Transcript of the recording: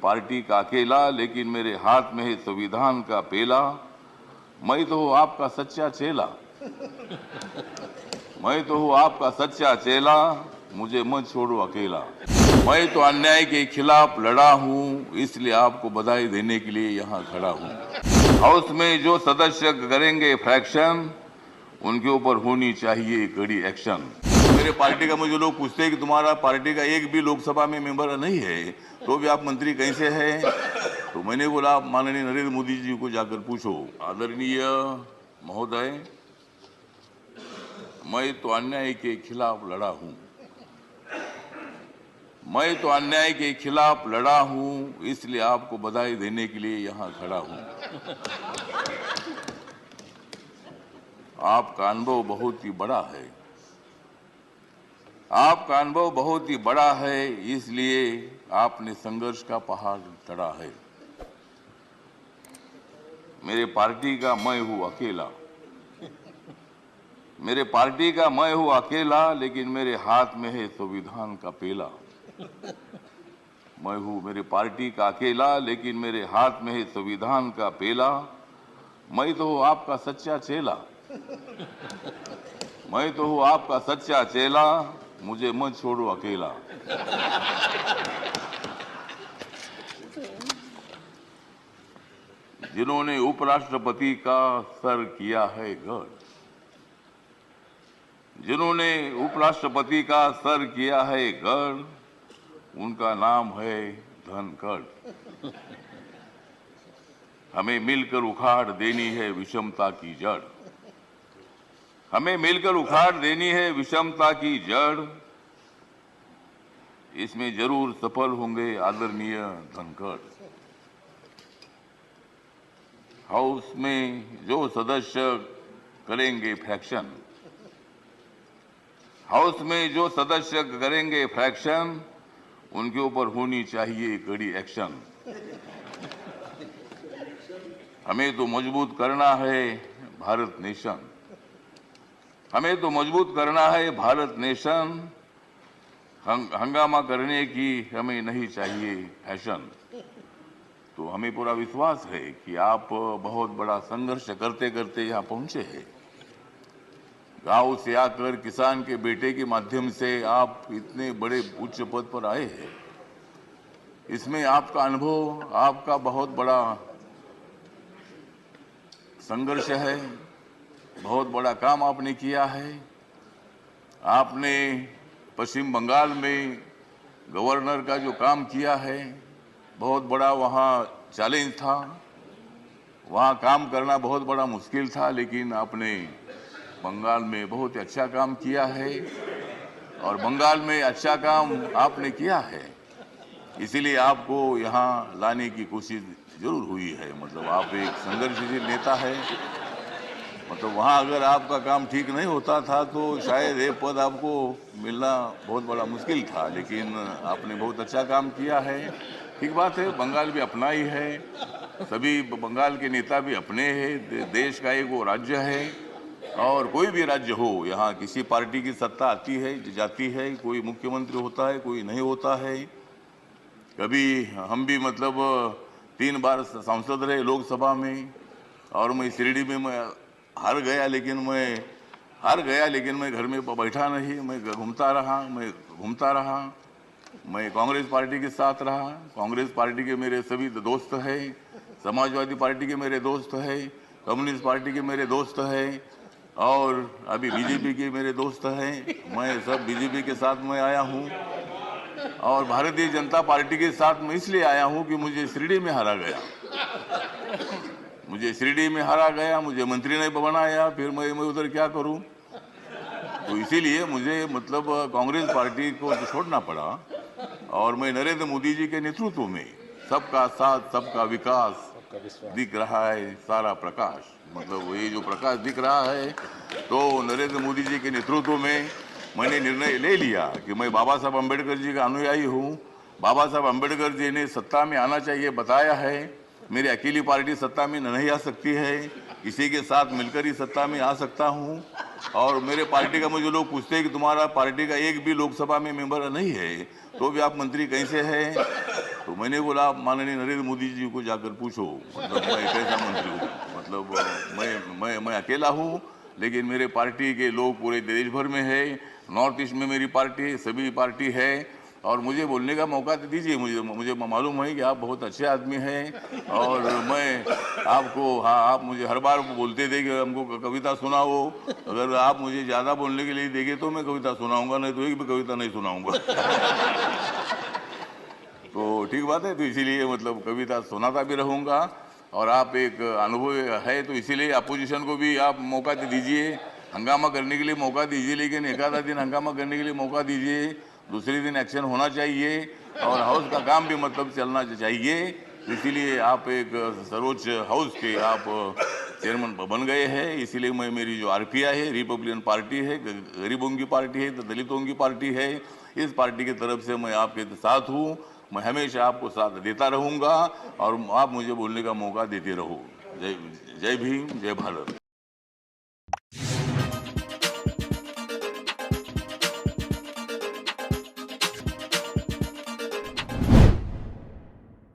Party का अकेला, लेकिन मेरे हाथ में है संविधान का पेला। मैं तो हूँ आपका सच्चा चेला, मैं तो हूँ आपका सच्चा चेला, मुझे मत छोड़ो अकेला। मैं तो अन्याय के खिलाफ लड़ा हूँ, इसलिए आपको बधाई देने के लिए यहाँ खड़ा हूँ। हाउस में जो सदस्य करेंगे फ्रैक्शन, उनके ऊपर होनी चाहिए कड़ी एक्शन। मेरे पार्टी का मुझे लोग पूछते हैं कि तुम्हारा पार्टी का एक भी लोकसभा में मेंबर नहीं है, तो भी आप मंत्री कैसे हैं? तो मैंने बोला, माननीय नरेंद्र मोदी जी को जाकर पूछो। आदरणीय महोदय, मैं तो अन्याय के खिलाफ लड़ा हूं, मैं तो अन्याय के खिलाफ लड़ा हूं, इसलिए आपको बधाई देने के लिए यहां खड़ा हूं। आपका अनुभव बहुत ही बड़ा है, आपका अनुभव बहुत ही बड़ा है, इसलिए आपने संघर्ष का पहाड़ चढ़ा है। मेरे पार्टी का मैं हूं अकेला, मेरे पार्टी का मैं हूं अकेला, लेकिन मेरे हाथ में है संविधान का पेला। मैं हूं मेरे पार्टी का अकेला, लेकिन मेरे हाथ में है संविधान का पेला। मैं तो हूं आपका सच्चा चेला, मैं तो हूं आपका सच्चा चेला, मुझे मत छोड़ो अकेला। जिन्होंने उपराष्ट्रपति का सर किया है गढ़, जिन्होंने उपराष्ट्रपति का सर किया है गढ़, उनका नाम है धनखड़। हमें मिलकर उखाड़ देनी है विषमता की जड़, हमें मिलकर उखाड़ देनी है विषमता की जड़। इसमें जरूर सफल होंगे आदरणीय धनखड़। हाउस में जो सदस्य करेंगे फ्रैक्शन, हाउस में जो सदस्य करेंगे फ्रैक्शन, उनके ऊपर होनी चाहिए कड़ी एक्शन। हमें तो मजबूत करना है भारत नेशन, हमें तो मजबूत करना है भारत नेशन। हंगामा करने की हमें नहीं चाहिए फैशन। तो हमें पूरा विश्वास है कि आप बहुत बड़ा संघर्ष करते करते यहाँ पहुंचे हैं। गांव से आकर किसान के बेटे के माध्यम से आप इतने बड़े उच्च पद पर आए हैं। इसमें आपका अनुभव, आपका बहुत बड़ा संघर्ष है, बहुत बड़ा काम आपने किया है। आपने पश्चिम बंगाल में गवर्नर का जो काम किया है, बहुत बड़ा वहाँ चैलेंज था, वहाँ काम करना बहुत बड़ा मुश्किल था, लेकिन आपने बंगाल में बहुत अच्छा काम किया है और बंगाल में अच्छा काम आपने किया है, इसीलिए आपको यहाँ लाने की कोशिश जरूर हुई है। मतलब आप एक संघर्षशील नेता है। मतलब वहाँ अगर आपका काम ठीक नहीं होता था तो शायद ये पद आपको मिलना बहुत बड़ा मुश्किल था, लेकिन आपने बहुत अच्छा काम किया है। ठीक बात है, बंगाल भी अपना ही है, सभी बंगाल के नेता भी अपने हैं। देश का एक वो राज्य है और कोई भी राज्य हो, यहाँ किसी पार्टी की सत्ता आती है जाती है, कोई मुख्यमंत्री होता है, कोई नहीं होता है। कभी हम भी मतलब 3 बार सांसद रहे लोकसभा में और मैं शिरडी में मैं हार गया, लेकिन मैं घर में बैठा नहीं, मैं घूमता रहा। मैं कांग्रेस पार्टी के साथ रहा। कांग्रेस पार्टी के मेरे सभी दोस्त हैं, समाजवादी पार्टी के मेरे दोस्त हैं, कम्युनिस्ट पार्टी के मेरे दोस्त हैं और अभी बीजेपी के मेरे दोस्त हैं। मैं सब बीजेपी के साथ में आया हूँ और भारतीय जनता पार्टी के साथ मैं इसलिए आया हूं कि मुझे शिरडी में हारा गया, मुझे मंत्री ने बनाया, फिर मैं उधर क्या करूं। तो इसीलिए मुझे मतलब कांग्रेस पार्टी को छोड़ना पड़ा और मैं नरेंद्र मोदी जी के नेतृत्व में सबका साथ सबका विकास दिख रहा है सारा प्रकाश। मतलब ये जो प्रकाश दिख रहा है, तो नरेंद्र मोदी जी के नेतृत्व में मैंने निर्णय ले लिया कि मैं बाबा साहब अम्बेडकर जी का अनुयायी हूँ। बाबा साहब अम्बेडकर जी ने सत्ता में आना चाहिए बताया है, मेरी अकेली पार्टी सत्ता में नहीं आ सकती है, इसी के साथ मिलकर ही सत्ता में आ सकता हूं। और मेरे पार्टी का मुझे लोग पूछते हैं कि तुम्हारा पार्टी का एक भी लोकसभा में मेंबर नहीं है तो भी आप मंत्री कैसे हैं, तो मैंने बोला आप माननीय नरेंद्र मोदी जी को जाकर पूछो, मतलब मैं कैसा मंत्री हूँ। मतलब मैं अकेला हूँ, लेकिन मेरे पार्टी के लोग पूरे देश भर में है। नॉर्थ ईस्ट में मेरी पार्टी सभी पार्टी है, और मुझे बोलने का मौका तो दीजिए। मुझे मालूम है कि आप बहुत अच्छे आदमी हैं, और मैं आपको, हाँ, आप मुझे हर बार बोलते थे कि हमको कविता सुनाओ। अगर आप मुझे ज़्यादा बोलने के लिए देंगे तो मैं कविता सुनाऊंगा, नहीं तो एक भी कविता नहीं सुनाऊंगा। तो ठीक बात है, तो इसीलिए मतलब कविता सुनाता भी रहूंगा। और आप एक अनुभव है, तो इसीलिए अपोजिशन को भी आप मौका दीजिए, हंगामा करने के लिए मौका दीजिए, लेकिन एक आधा दिन हंगामा करने के लिए मौका दीजिए, दूसरे दिन एक्शन होना चाहिए, और हाउस का काम भी मतलब चलना चाहिए। इसीलिए आप एक सर्वोच्च हाउस के आप चेयरमैन बन गए हैं। इसीलिए मैं, मेरी जो आरपीआई है, रिपब्लिकन पार्टी है, गरीबों की पार्टी है, दलितों की पार्टी है, इस पार्टी की तरफ से मैं आपके साथ हूँ। मैं हमेशा आपको साथ देता रहूंगा, और आप मुझे बोलने का मौका देते रहो। जय जय भीम, जय भारत।